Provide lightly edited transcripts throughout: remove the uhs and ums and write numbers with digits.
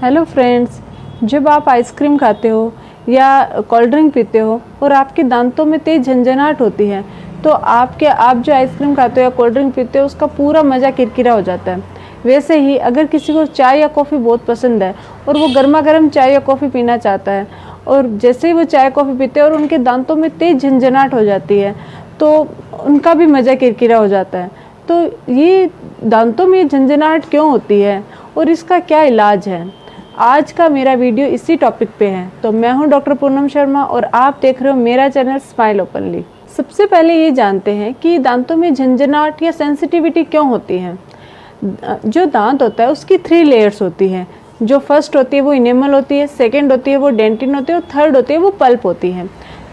Hello friends, जब आप ice cream खाते हो या कोल्ड ड्रिंक पीते हो और आपके दांतों में तेज झंझनाहट होती है तो आप जो आइसक्रीम खाते हो या कोल्ड ड्रिंक पीते हो उसका पूरा मज़ा किरकिरा हो जाता है। वैसे ही अगर किसी को चाय या कॉफ़ी बहुत पसंद है और वो गर्मा गर्म चाय या कॉफ़ी पीना चाहता है और जैसे ही वो चाय कॉफ़ी पीते हैं और उनके दांतों में तेज झंझनाहट हो जाती है तो उनका भी मज़ा किरकिरा हो जाता है। तो ये दांतों में झंझनाहट क्यों होती है और इसका क्या इलाज है, आज का मेरा वीडियो इसी टॉपिक पे है। तो मैं हूं डॉक्टर पूनम शर्मा और आप देख रहे हो मेरा चैनल स्माइल ओपनली। सबसे पहले ये जानते हैं कि दांतों में झंझनाहट या सेंसिटिविटी क्यों होती है। जो दांत होता है उसकी 3 लेयर्स होती है। जो फर्स्ट होती है वो इनेमल होती है, सेकेंड होती है वो डेंटिन होती है और थर्ड होती है वो पल्प होती है।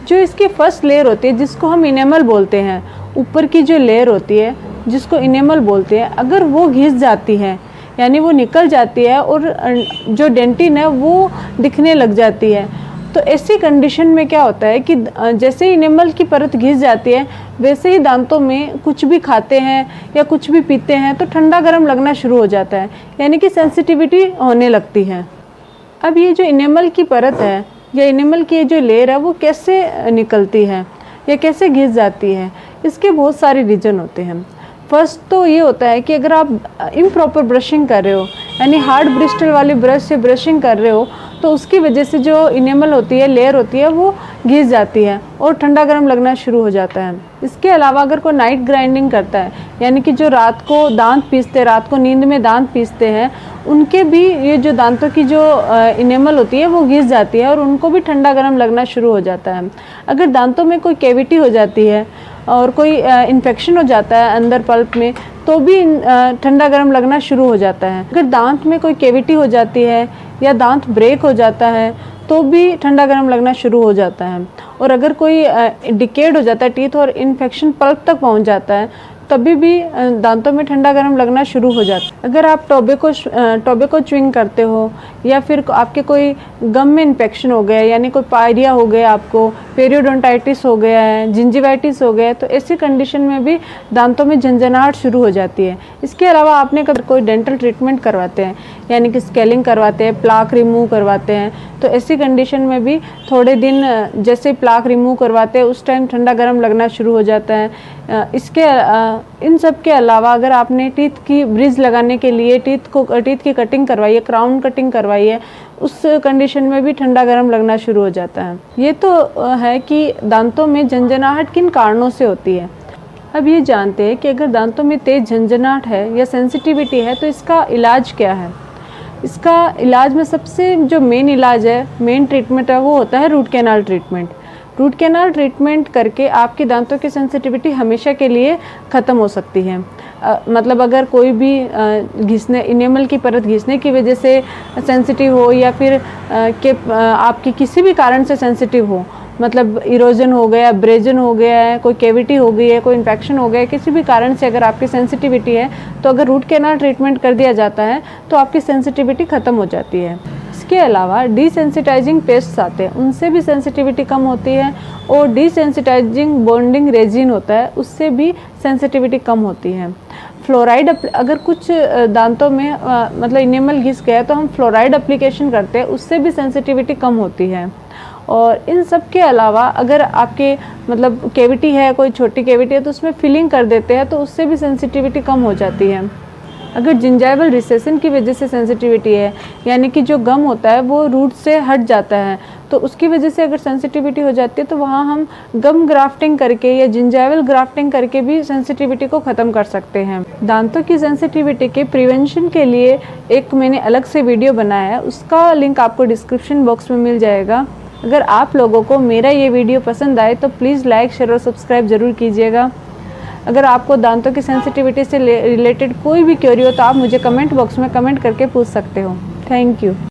जो इसकी फर्स्ट लेयर होती है जिसको हम इनेमल बोलते हैं, ऊपर की जो लेयर होती है जिसको इनेमल बोलते हैं, अगर वो घिस जाती है यानी वो निकल जाती है और जो डेंटिन है वो दिखने लग जाती है, तो ऐसी कंडीशन में क्या होता है कि जैसे ही इनेमल की परत घिस जाती है वैसे ही दांतों में कुछ भी खाते हैं या कुछ भी पीते हैं तो ठंडा गर्म लगना शुरू हो जाता है, यानी कि सेंसिटिविटी होने लगती है। अब ये जो इनेमल की परत है या इनेमल की जो लेयर है वो कैसे निकलती है या कैसे घिस जाती है, इसके बहुत सारे रीज़न होते हैं। फर्स्ट तो ये होता है कि अगर आप इम्प्रॉपर ब्रशिंग कर रहे हो यानी हार्ड ब्रिस्टल वाली ब्रश से ब्रशिंग कर रहे हो तो उसकी वजह से जो इनेमल होती है, लेयर होती है, वो घिस जाती है और ठंडा गर्म लगना शुरू हो जाता है। इसके अलावा अगर कोई नाइट ग्राइंडिंग करता है यानी कि जो रात को दांत पीसते हैं, रात को नींद में दांत पीसते हैं, उनके भी ये जो दांतों की जो इनेमल होती है वो घिस जाती है और उनको भी ठंडा गर्म लगना शुरू हो जाता है। अगर दांतों में कोई कैविटी हो जाती है और कोई इन्फेक्शन हो जाता है अंदर पल्प में तो भी ठंडा गर्म लगना शुरू हो जाता है। अगर दांत में कोई कैविटी हो जाती है या दांत ब्रेक हो जाता है तो भी ठंडा गर्म लगना शुरू हो जाता है। और अगर कोई डिकेड हो जाता है टीथ और इन्फेक्शन पल्प तक पहुंच जाता है तभी भी दांतों में ठंडा गर्म लगना शुरू हो जाता है। अगर आप टोबैको च्युइंग करते हो या फिर आपके कोई गम में इन्फेक्शन हो गया यानी कोई पायरिया हो गया, आपको पेरियोडोंटाइटिस हो गया है, जिंजिवाइटिस हो गया है, तो ऐसी कंडीशन में भी दांतों में झंझनाहट शुरू हो जाती है। इसके अलावा आपने कभी कोई डेंटल ट्रीटमेंट करवाते हैं यानी कि स्केलिंग करवाते हैं, प्लाक रिमूव करवाते हैं, तो ऐसी कंडीशन में भी थोड़े दिन जैसे प्लाक रिमूव करवाते हैं उस टाइम ठंडा गर्म लगना शुरू हो जाता है। इन सब के अलावा अगर आपने टीथ की ब्रिज लगाने के लिए टीथ की कटिंग करवाई है, क्राउन कटिंग करवाई है, उस कंडीशन में भी ठंडा गर्म लगना शुरू हो जाता है। ये तो है कि दांतों में झंझनाहट किन कारणों से होती है। अब ये जानते हैं कि अगर दांतों में तेज झंझनाहट है या सेंसिटिविटी है तो इसका इलाज क्या है। इसका इलाज में सबसे जो मेन इलाज है, मेन ट्रीटमेंट है, वो होता है root canal treatment. Root canal treatment करके आपके दांतों की सेंसिटिविटी हमेशा के लिए ख़त्म हो सकती है। मतलब अगर कोई भी इनेमल की परत घिसने की वजह से सेंसिटिव हो या फिर आपकी किसी भी कारण से सेंसिटिव हो, मतलब इरोजन हो गया, अब्रेजन हो गया है, कोई कैविटी हो गई है, कोई इन्फेक्शन हो गया है, किसी भी कारण से अगर आपकी सेंसिटिविटी है तो अगर रूट कैनाल ट्रीटमेंट कर दिया जाता है तो आपकी सेंसिटिविटी ख़त्म हो जाती है। इसके अलावा डिसेंसिटाइजिंग पेस्ट्स आते हैं, उनसे भी सेंसिटिविटी कम होती है और डिसेंसिटाइजिंग बॉन्डिंग रेजिन होता है, उससे भी सेंसिटिविटी कम होती है। फ्लोराइड अगर कुछ दांतों में मतलब इनेमल घिस गया तो हम फ्लोराइड एप्लीकेशन करते हैं, उससे भी सेंसिटिविटी कम होती है। और इन सब के अलावा अगर आपके मतलब कैविटी है, कोई छोटी कैविटी है तो उसमें फिलिंग कर देते हैं तो उससे भी सेंसिटिविटी कम हो जाती है। अगर जिंजाइवल रिसेशन की वजह से सेंसिटिविटी है यानी कि जो गम होता है वो रूट से हट जाता है तो उसकी वजह से अगर सेंसिटिविटी हो जाती है तो वहाँ हम गम ग्राफ्टिंग करके या जिंजाइवल ग्राफ्टिंग करके भी सेंसिटिविटी को ख़त्म कर सकते हैं। दांतों की सेंसिटिविटी के प्रिवेंशन के लिए एक मैंने अलग से वीडियो बनाया है, उसका लिंक आपको डिस्क्रिप्शन बॉक्स में मिल जाएगा। अगर आप लोगों को मेरा ये वीडियो पसंद आए तो प्लीज़ लाइक, शेयर और सब्सक्राइब ज़रूर कीजिएगा। अगर आपको दांतों की सेंसिटिविटी से रिलेटेड कोई भी क्वेरी हो तो आप मुझे कमेंट बॉक्स में कमेंट करके पूछ सकते हो। Thank you.